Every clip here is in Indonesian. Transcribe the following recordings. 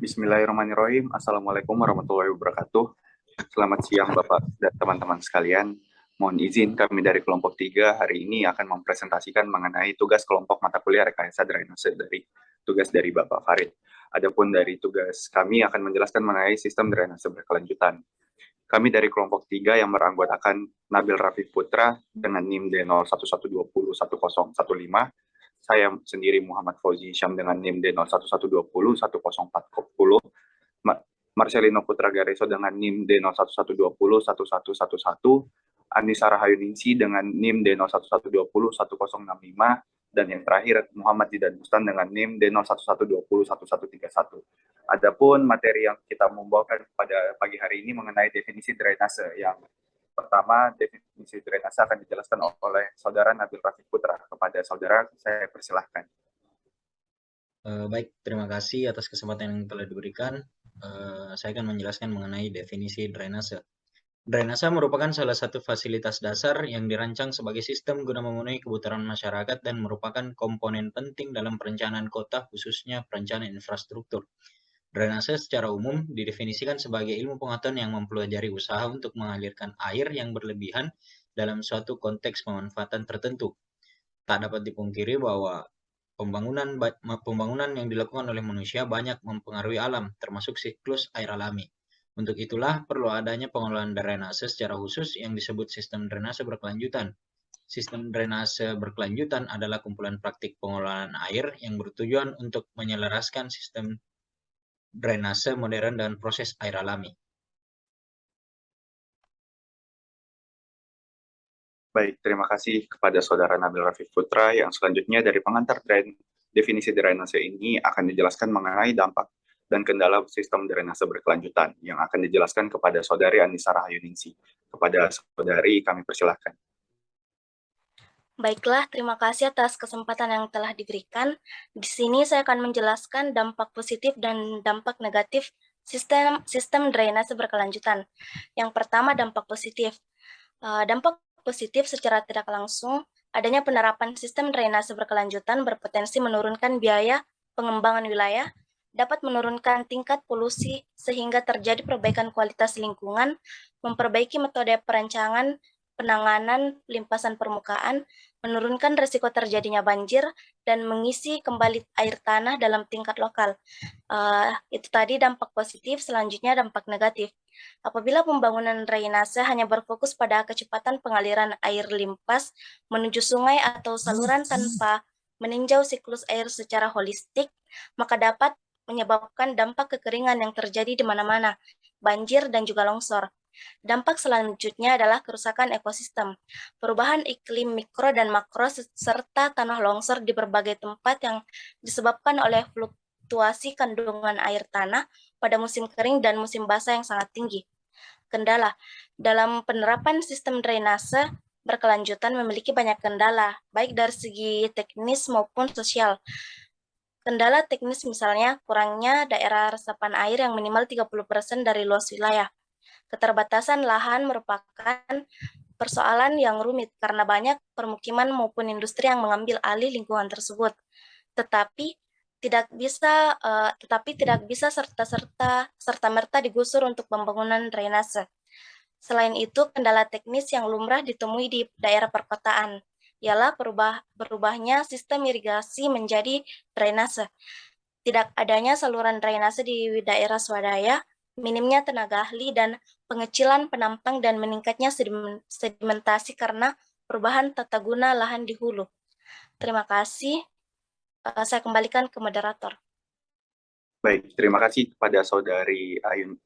Bismillahirrahmanirrahim. Assalamualaikum warahmatullahi wabarakatuh. Selamat siang Bapak dan teman-teman sekalian. Mohon izin kami dari kelompok 3 hari ini akan mempresentasikan mengenai tugas kelompok mata kuliah rekayasa drainase dari tugas dari Bapak Farid. Adapun dari tugas kami akan menjelaskan mengenai sistem drainase berkelanjutan. Kami dari kelompok 3 yang beranggotakan Nabil Rafif Putra dengan NIM D0112010015, saya sendiri Muhammad Fauzi Syam dengan NIM D0112010410, Marcelino Putra Gareso dengan NIM D01121111, Anissa Rahayuningsi dengan NIM D01121065, dan yang terakhir Muhammad Zidan Bustan dengan NIM D01121131. Adapun materi yang kita membawakan pada pagi hari ini mengenai definisi drainase. Yang pertama, definisi drainase akan dijelaskan oleh Saudara Nabil Rafif Putra. Kepada Saudara, saya persilahkan. Baik, terima kasih atas kesempatan yang telah diberikan. Saya akan menjelaskan mengenai definisi drainase. Drainase merupakan salah satu fasilitas dasar yang dirancang sebagai sistem guna memenuhi kebutuhan masyarakat dan merupakan komponen penting dalam perencanaan kota, khususnya perencanaan infrastruktur. Drainase secara umum didefinisikan sebagai ilmu pengetahuan yang mempelajari usaha untuk mengalirkan air yang berlebihan dalam suatu konteks pemanfaatan tertentu. Tak dapat dipungkiri bahwa pembangunan yang dilakukan oleh manusia banyak mempengaruhi alam, termasuk siklus air alami. Untuk itulah perlu adanya pengelolaan drainase secara khusus yang disebut sistem drainase berkelanjutan. Sistem drainase berkelanjutan adalah kumpulan praktik pengelolaan air yang bertujuan untuk menyelaraskan sistem drainase modern dan proses air alami. Baik, terima kasih kepada Saudara Nabil Rafif Putra. Yang selanjutnya dari pengantar definisi drainase ini akan dijelaskan mengenai dampak dan kendala sistem drainase berkelanjutan yang akan dijelaskan kepada Saudari Anissa Rahayuningsi. Kepada Saudari kami persilahkan. Baiklah, terima kasih atas kesempatan yang telah diberikan. Di sini saya akan menjelaskan dampak positif dan dampak negatif sistem drainase berkelanjutan. Yang pertama, dampak positif. Dampak positif secara tidak langsung, adanya penerapan sistem drainase berkelanjutan berpotensi menurunkan biaya pengembangan wilayah, dapat menurunkan tingkat polusi sehingga terjadi perbaikan kualitas lingkungan, memperbaiki metode perancangan penanganan limpasan permukaan, menurunkan risiko terjadinya banjir, dan mengisi kembali air tanah dalam tingkat lokal. Itu tadi dampak positif. Selanjutnya dampak negatif. Apabila pembangunan drainase hanya berfokus pada kecepatan pengaliran air limpas menuju sungai atau saluran tanpa meninjau siklus air secara holistik, maka dapat menyebabkan dampak kekeringan yang terjadi di mana-mana, banjir dan juga longsor. Dampak selanjutnya adalah kerusakan ekosistem, perubahan iklim mikro dan makro, serta tanah longsor di berbagai tempat yang disebabkan oleh fluktuasi kandungan air tanah pada musim kering dan musim basah yang sangat tinggi. Kendala dalam penerapan sistem drainase berkelanjutan memiliki banyak kendala, baik dari segi teknis maupun sosial. Kendala teknis misalnya kurangnya daerah resapan air yang minimal 30% dari luas wilayah. Keterbatasan lahan merupakan persoalan yang rumit karena banyak permukiman maupun industri yang mengambil alih lingkungan tersebut. Tetapi tidak bisa serta-merta digusur untuk pembangunan drainase. Selain itu, kendala teknis yang lumrah ditemui di daerah perkotaan ialah berubahnya sistem irigasi menjadi drainase. Tidak adanya saluran drainase di daerah swadaya, minimnya tenaga ahli dan pengecilan penampang, dan meningkatnya sedimentasi karena perubahan tata guna lahan di hulu. Terima kasih. Saya kembalikan ke moderator. Baik, terima kasih kepada Saudari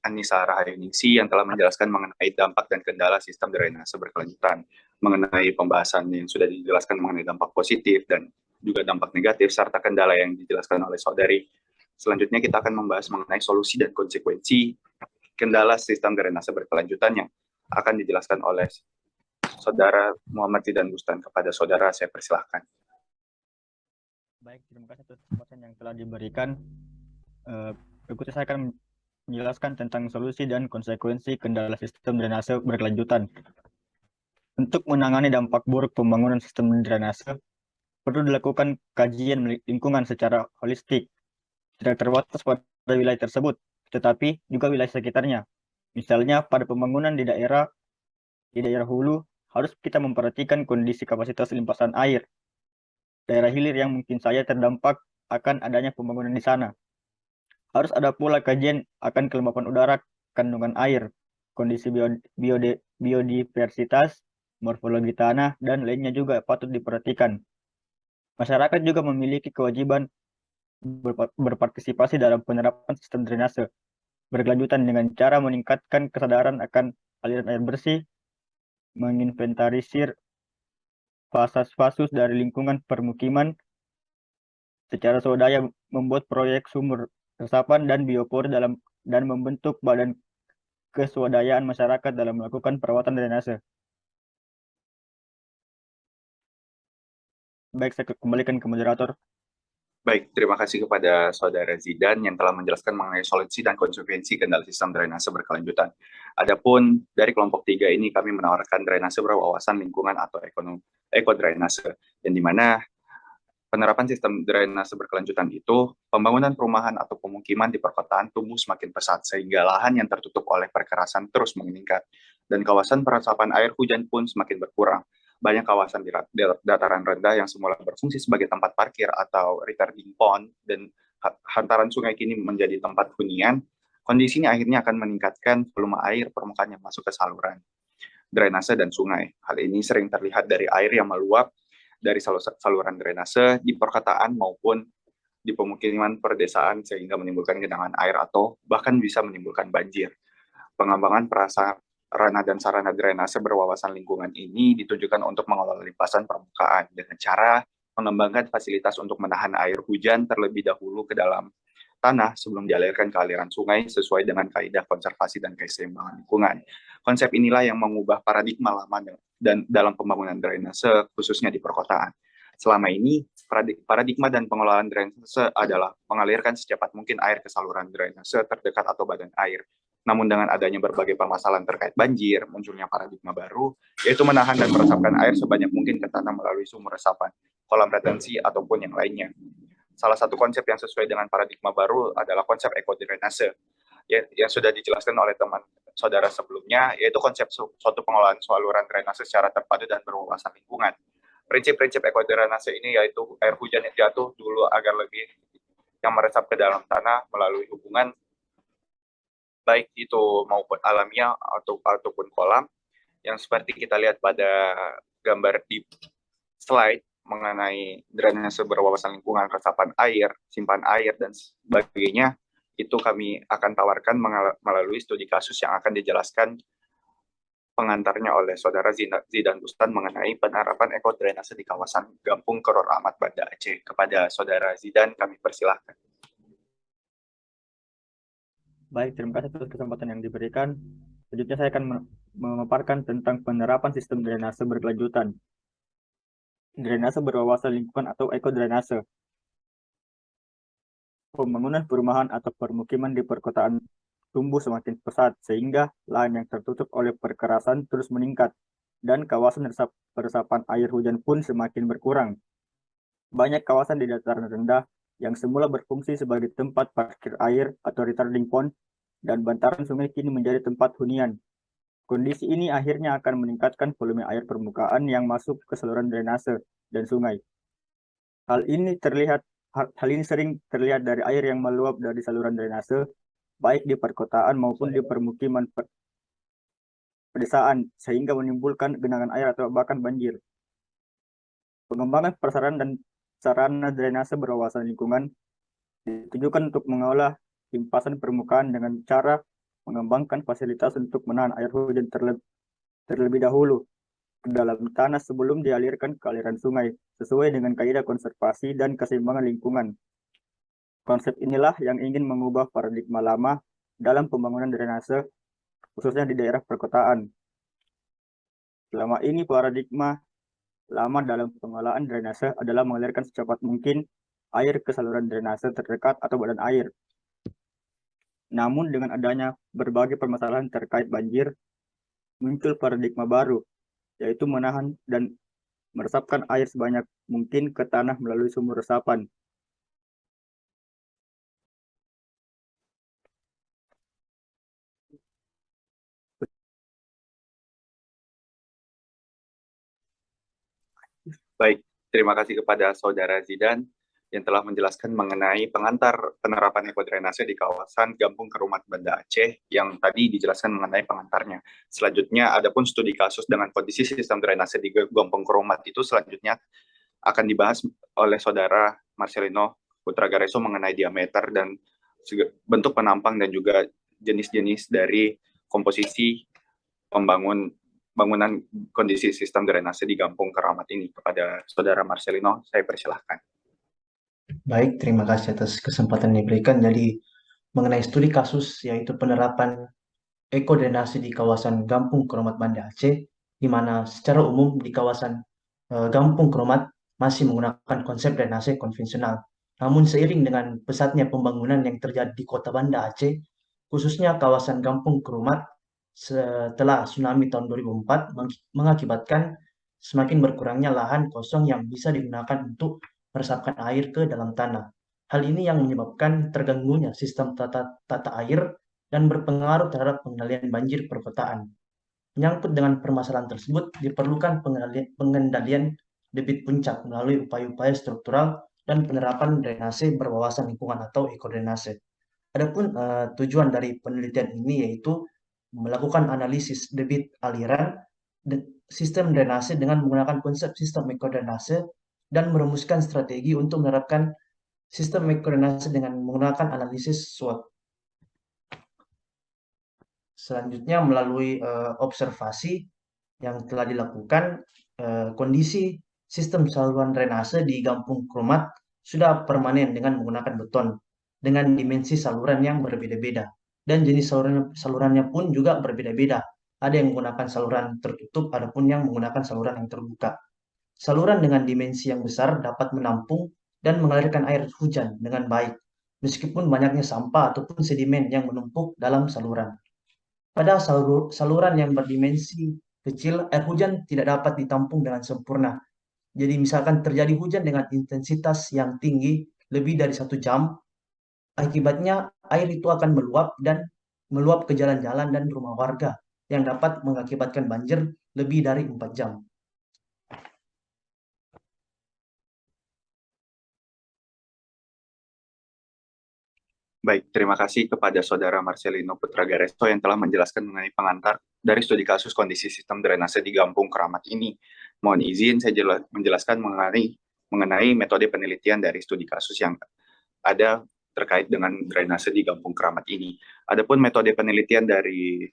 Anissa Rahayuningsi yang telah menjelaskan mengenai dampak dan kendala sistem drainase berkelanjutan, mengenai pembahasan yang sudah dijelaskan mengenai dampak positif dan juga dampak negatif, serta kendala yang dijelaskan oleh Saudari. Selanjutnya kita akan membahas mengenai solusi dan konsekuensi kendala sistem drainase berkelanjutan yang akan dijelaskan oleh Saudara Muhammad Zidan Bustan. Kepada Saudara, saya persilahkan. Baik, terima kasih atas kesempatan yang telah diberikan. Berikutnya saya akan menjelaskan tentang solusi dan konsekuensi kendala sistem drainase berkelanjutan. Untuk menangani dampak buruk pembangunan sistem drainase, perlu dilakukan kajian lingkungan secara holistik, tidak terbatas pada wilayah tersebut, tetapi juga wilayah sekitarnya. Misalnya pada pembangunan di daerah hulu, harus kita memperhatikan kondisi kapasitas limpasan air. Daerah hilir yang mungkin saja terdampak akan adanya pembangunan di sana. Harus ada pula kajian akan kelembapan udara, kandungan air, kondisi biodiversitas, morfologi tanah, dan lainnya juga patut diperhatikan. Masyarakat juga memiliki kewajiban berpartisipasi dalam penerapan sistem drainase berkelanjutan dengan cara meningkatkan kesadaran akan aliran air bersih, menginventarisir fasas-fasus dari lingkungan permukiman secara swadaya, membuat proyek sumur resapan dan biopor dan membentuk badan keswadayaan masyarakat dalam melakukan perawatan drainase. Baik, saya kembalikan ke moderator. Baik, terima kasih kepada Saudara Zidan yang telah menjelaskan mengenai solusi dan konsekuensi kendala sistem drainase berkelanjutan. Adapun dari kelompok 3 ini kami menawarkan drainase berwawasan lingkungan atau ekodrainase, yang dimana penerapan sistem drainase berkelanjutan itu, pembangunan perumahan atau pemukiman di perkotaan tumbuh semakin pesat, sehingga lahan yang tertutup oleh perkerasan terus meningkat, dan kawasan peresapan air hujan pun semakin berkurang. Banyak kawasan di dataran rendah yang semula berfungsi sebagai tempat parkir atau retarding pond, dan hantaran sungai kini menjadi tempat hunian. Kondisi ini akhirnya akan meningkatkan volume air permukaan yang masuk ke saluran drainase dan sungai. Hal ini sering terlihat dari air yang meluap dari saluran drainase di perkotaan maupun di pemukiman perdesaan, sehingga menimbulkan genangan air atau bahkan bisa menimbulkan banjir. Pengembangan prasarana dan sarana drainase berwawasan lingkungan ini ditujukan untuk mengelola limpasan permukaan dengan cara mengembangkan fasilitas untuk menahan air hujan terlebih dahulu ke dalam tanah sebelum dialirkan ke aliran sungai sesuai dengan kaidah konservasi dan keseimbangan lingkungan. Konsep inilah yang mengubah paradigma lama dan dalam pembangunan drainase khususnya di perkotaan. Selama ini, paradigma dan pengelolaan drainase adalah mengalirkan secepat mungkin air ke saluran drainase terdekat atau badan air. Namun dengan adanya berbagai permasalahan terkait banjir, munculnya paradigma baru, yaitu menahan dan meresapkan air sebanyak mungkin ke tanah melalui sumur resapan, kolam retensi, ataupun yang lainnya. Salah satu konsep yang sesuai dengan paradigma baru adalah konsep ekodrainase, yang sudah dijelaskan oleh teman saudara sebelumnya, yaitu konsep suatu pengelolaan saluran drainase secara terpadu dan berwawasan lingkungan. Prinsip-prinsip ekodrainase ini yaitu air hujan yang jatuh dulu agar lebih yang meresap ke dalam tanah melalui hubungan baik itu maupun alamiah ataupun kolam, yang seperti kita lihat pada gambar di slide mengenai drainase berwawasan lingkungan, resapan air, simpan air, dan sebagainya. Itu kami akan tawarkan melalui studi kasus yang akan dijelaskan pengantarnya oleh Saudara Zidan Bustan mengenai penerapan ekodrainase di kawasan Gampung Koror Ahmad, Banda Aceh. Kepada Saudara Zidan, kami persilahkan. Baik, terima kasih atas kesempatan yang diberikan. Selanjutnya saya akan memaparkan tentang penerapan sistem drainase berkelanjutan. Drainase berwawasan lingkungan atau ekodrainase. Pembangunan perumahan atau permukiman di perkotaan tumbuh semakin pesat sehingga lahan yang tertutup oleh perkerasan terus meningkat dan kawasan resapan air hujan pun semakin berkurang. Banyak kawasan di dataran rendah yang semula berfungsi sebagai tempat parkir air atau retarding pond dan bantaran sungai kini menjadi tempat hunian. Kondisi ini akhirnya akan meningkatkan volume air permukaan yang masuk ke saluran drainase dan sungai. Hal ini sering terlihat dari air yang meluap dari saluran drainase, baik di perkotaan maupun di permukiman pedesaan, sehingga menimbulkan genangan air atau bahkan banjir. Pengembangan prasarana dan sarana drainase berwawasan lingkungan ditujukan untuk mengolah limpasan permukaan dengan cara mengembangkan fasilitas untuk menahan air hujan terlebih dahulu ke dalam tanah sebelum dialirkan ke aliran sungai, sesuai dengan kaidah konservasi dan keseimbangan lingkungan. Konsep inilah yang ingin mengubah paradigma lama dalam pembangunan drainase, khususnya di daerah perkotaan. Selama ini paradigma lama dalam pengelolaan drainase adalah mengalirkan secepat mungkin air ke saluran drainase terdekat atau badan air. Namun dengan adanya berbagai permasalahan terkait banjir, muncul paradigma baru, yaitu menahan dan meresapkan air sebanyak mungkin ke tanah melalui sumur resapan. Baik, terima kasih kepada Saudara Zidan yang telah menjelaskan mengenai pengantar penerapan ekodrainase di kawasan Gampung Kerumat Banda Aceh yang tadi dijelaskan mengenai pengantarnya. Selanjutnya, adapun studi kasus dengan kondisi sistem drainase di Gampung Kerumat itu selanjutnya akan dibahas oleh Saudara Marcelino Putra Gareso mengenai diameter dan bentuk penampang dan juga jenis-jenis dari komposisi bangunan kondisi sistem drainase di Gampung Keramat ini. Kepada Saudara Marcelino, saya persilahkan. Baik, terima kasih atas kesempatan yang diberikan. Jadi, mengenai studi kasus yaitu penerapan ekodrainase di kawasan Gampung Kerumat Banda Aceh, di mana secara umum di kawasan Gampung Kerumat masih menggunakan konsep drainase konvensional. Namun seiring dengan pesatnya pembangunan yang terjadi di kota Banda Aceh, khususnya kawasan Gampung Kerumat setelah tsunami tahun 2004 mengakibatkan semakin berkurangnya lahan kosong yang bisa digunakan untuk meresapkan air ke dalam tanah. Hal ini yang menyebabkan terganggunya sistem tata air dan berpengaruh terhadap pengendalian banjir perkotaan. Menyangkut dengan permasalahan tersebut, diperlukan pengendalian debit puncak melalui upaya-upaya struktural dan penerapan drainase berwawasan lingkungan atau ekodrainase. Adapun tujuan dari penelitian ini yaitu melakukan analisis debit aliran sistem drainase dengan menggunakan konsep sistem ekodrainase dan merumuskan strategi untuk menerapkan sistem ekodrainase dengan menggunakan analisis SWOT. Selanjutnya melalui observasi yang telah dilakukan, kondisi sistem saluran drainase di Gampung Kerumat sudah permanen dengan menggunakan beton dengan dimensi saluran yang berbeda-beda dan jenis salurannya pun juga berbeda-beda. Ada yang menggunakan saluran tertutup, adapun yang menggunakan saluran yang terbuka. Saluran dengan dimensi yang besar dapat menampung dan mengalirkan air hujan dengan baik, meskipun banyaknya sampah ataupun sedimen yang menumpuk dalam saluran. Pada saluran yang berdimensi kecil, air hujan tidak dapat ditampung dengan sempurna. Jadi misalkan terjadi hujan dengan intensitas yang tinggi lebih dari 1 jam, akibatnya air itu akan meluap ke jalan-jalan dan rumah warga yang dapat mengakibatkan banjir lebih dari 4 jam. Baik, terima kasih kepada Saudara Marcelino Putra Gareso yang telah menjelaskan mengenai pengantar dari studi kasus kondisi sistem drainase di Gampung Keramat ini. Mohon izin saya menjelaskan mengenai metode penelitian dari studi kasus yang ada terkait dengan drainase di Gampung Keramat ini. Adapun metode penelitian dari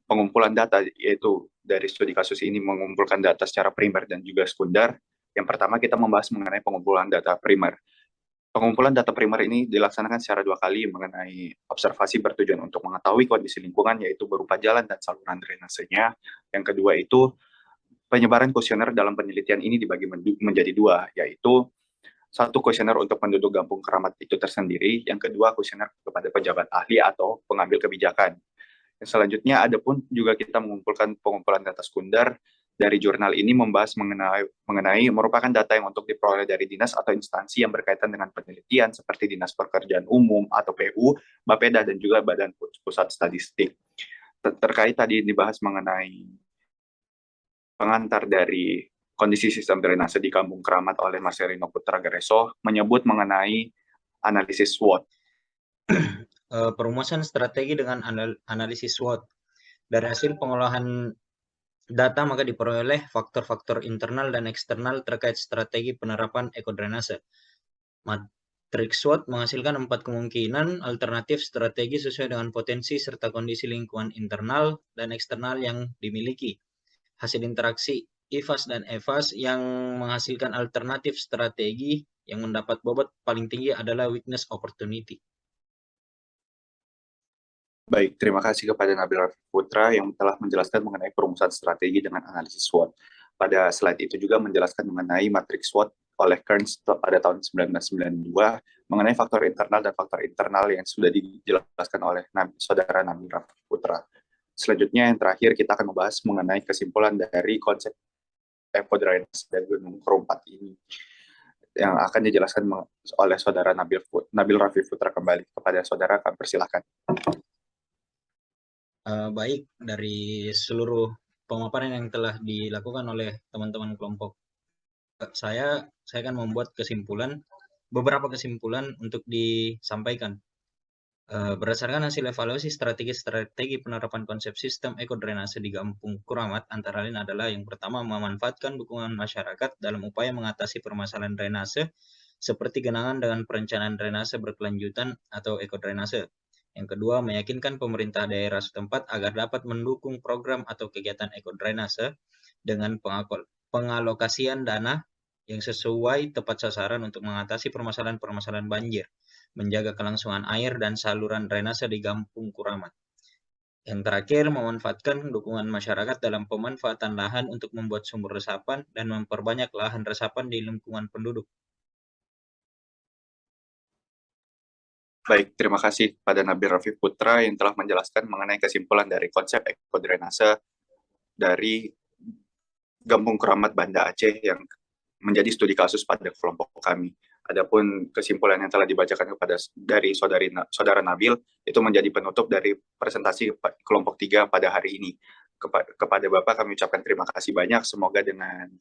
pengumpulan data, yaitu dari studi kasus ini mengumpulkan data secara primer dan juga sekunder. Yang pertama kita membahas mengenai pengumpulan data primer. Pengumpulan data primer ini dilaksanakan secara 2 kali mengenai observasi bertujuan untuk mengetahui kondisi lingkungan, yaitu berupa jalan dan saluran drainasenya. Yang kedua itu penyebaran kuesioner dalam penelitian ini dibagi menjadi 2, yaitu 1 kuesioner untuk penduduk Gampung Keramat itu tersendiri, yang kedua kuesioner kepada pejabat ahli atau pengambil kebijakan. Yang selanjutnya ada pun juga kita mengumpulkan pengumpulan data sekunder dari jurnal ini membahas mengenai merupakan data yang untuk diperoleh dari dinas atau instansi yang berkaitan dengan penelitian seperti Dinas Pekerjaan Umum atau PU, Bapeda, dan juga Badan Pusat Statistik. Terkait tadi dibahas mengenai pengantar dari kondisi sistem drainase di Gampung Keramat oleh Marcelino Putra Gareso menyebut mengenai analisis SWOT. Perumusan strategi dengan analisis SWOT. Dari hasil pengolahan data maka diperoleh faktor-faktor internal dan eksternal terkait strategi penerapan ekodrainase. Matriks SWOT menghasilkan 4 kemungkinan alternatif strategi sesuai dengan potensi serta kondisi lingkungan internal dan eksternal yang dimiliki. Hasil interaksi IFAS dan EFAS yang menghasilkan alternatif strategi yang mendapat bobot paling tinggi adalah weakness opportunity. Baik, terima kasih kepada Nabil Rafiq Putra yang telah menjelaskan mengenai perumusan strategi dengan analisis SWOT. Pada slide itu juga menjelaskan mengenai matriks SWOT oleh Kearns pada tahun 1992 mengenai faktor internal dan faktor internal yang sudah dijelaskan oleh Saudara Nabil Rafiq Putra. Selanjutnya yang terakhir kita akan membahas mengenai kesimpulan dari konsep ekodrainase dan Gunung Kerumat ini yang akan dijelaskan oleh Saudara Nabil Rafiq Putra kembali. Kepada Saudara kami persilahkan. Baik, dari seluruh pemaparan yang telah dilakukan oleh teman-teman kelompok saya akan membuat beberapa kesimpulan untuk disampaikan. Berdasarkan hasil evaluasi strategi penerapan konsep sistem ekodrainase di Kampung Kuramat, antara lain adalah yang pertama, memanfaatkan dukungan masyarakat dalam upaya mengatasi permasalahan drainase seperti genangan dengan perencanaan drainase berkelanjutan atau ekodrainase. Yang kedua, meyakinkan pemerintah daerah setempat agar dapat mendukung program atau kegiatan ekodrainase dengan pengalokasian dana yang sesuai tepat sasaran untuk mengatasi permasalahan-permasalahan banjir, menjaga kelangsungan air dan saluran drainase di Kampung Kuramat. Yang terakhir, memanfaatkan dukungan masyarakat dalam pemanfaatan lahan untuk membuat sumber resapan dan memperbanyak lahan resapan di lingkungan penduduk. Baik, terima kasih pada Nabil Rafiq Putra yang telah menjelaskan mengenai kesimpulan dari konsep ekodrainase dari Kampung Kuramat Banda Aceh yang menjadi studi kasus pada kelompok kami. Adapun kesimpulan yang telah dibacakan dari saudara Nabil itu menjadi penutup dari presentasi kelompok 3 pada hari ini. Kepada Bapak kami ucapkan terima kasih banyak. Semoga dengan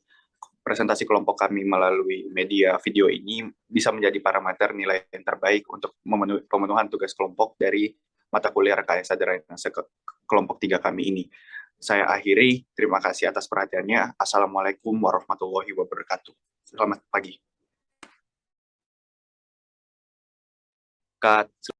presentasi kelompok kami melalui media video ini bisa menjadi parameter nilai yang terbaik untuk pemenuhan tugas kelompok dari mata kuliah Rekayasa Drainase kelompok 3 kami ini. Saya akhiri, terima kasih atas perhatiannya. Assalamualaikum warahmatullahi wabarakatuh. Selamat pagi. Cut.